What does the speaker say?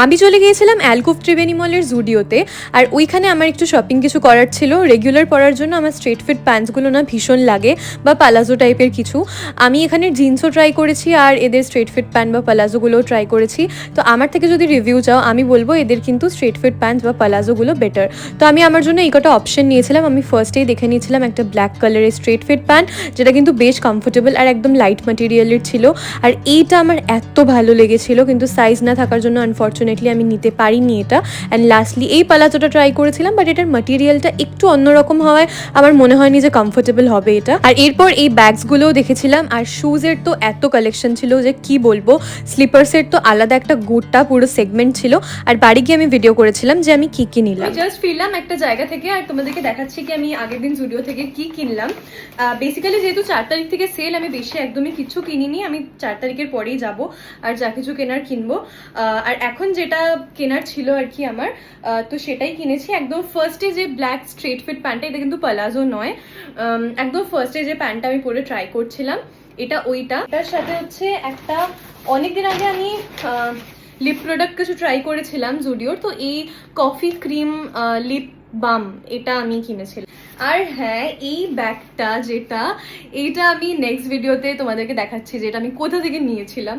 আমি চলে গিয়েছিলাম অ্যালকোভ ত্রিবেণী মলের জুডিওতে। আর ওইখানে আমার একটু শপিং কিছু করার ছিল। রেগুলার পরার জন্য আমার স্ট্রেট ফিট প্যান্টসগুলো না ভীষণ লাগে, বা পালাজো টাইপের কিছু। আমি এখানে জিন্সও ট্রাই করেছি আর এদের স্ট্রেট ফিট প্যান্ট বা পালাজোগুলোও ট্রাই করেছি। তো আমার থেকে যদি রিভিউ চাও, আমি বলবো এদের কিন্তু স্ট্রেট ফিট প্যান্টস বা পালাজোগুলো বেটার। তো আমি আমার জন্য এই কটা অপশন নিয়েছিলাম। আমি ফার্স্টেই দেখে নিয়েছিলাম একটা ব্ল্যাক কালারের স্ট্রেট ফিট প্যান্ট, যেটা কিন্তু বেশ কমফোর্টেবল আর একদম লাইট ম্যাটেরিয়ালের ছিল। আর এইটা আমার এত ভালো লেগেছিল, কিন্তু সাইজ না থাকার জন্য আনফর্চুনেটলি আমি নিতে পারিনি এটা। অ্যান্ড লাস্টলি এই পালাজোটা ট্রাই করেছিলাম, বাট এটার ম্যাটেরিয়ালটা একটু অন্যরকম হওয়ায় আমার মনে হয়নি যে কমফোর্টেবল হবে এটা। আর এরপর এই ব্যাগসগুলোও দেখেছিলাম। আর শুজের তো এত কালেকশন ছিল যে কি বলবো। স্লিপার্সের তো আলাদা একটা গোটা পুরো সেগমেন্ট ছিল। আর বাড়ি গিয়ে আমি ভিডিও করেছিলাম যে আমি কি কি নিলাম। জাস্ট ফিরলাম একটা জায়গা থেকে, আর তোমাদেরকে দেখাচ্ছি কি আমি আগের দিন জুডিও থেকে কি কিনলাম। বেসিক্যালি যেহেতু 4 তারিখ থেকে সেল, আমি বেশি একদমই কিছু কিনিনি। আমি 4 তারিখের পরেই যাব আর যা কিছু কেনার কিনবো। আর এখন যেটা কেনার ছিল আর কি আমার, তো সেটাই কিনেছি। একদম ফার্স্টে যে ব্ল্যাক স্ট্রেট ফিট প্যান্টটা, এটা কিন্তু পালাজো নয়, একদম ফার্স্টে যে প্যান্টটা আমি পরে ট্রাই করছিলাম এটা ওইটা। তার সাথে হচ্ছে একটা অনেকদিন আগে আমি লিপ প্রোডাক্ট কিছু ট্রাই করেছিলাম জুডিওর, তো এই কফি ক্রিম লিপ বাম এটা আমি কিনেছিলাম। আর হ্যাঁ, এই ব্যাগটা যেটা, এইটা আমি নেক্সট ভিডিওতে তোমাদেরকে দেখাচ্ছি যেটা আমি কোথা থেকে নিয়েছিলাম।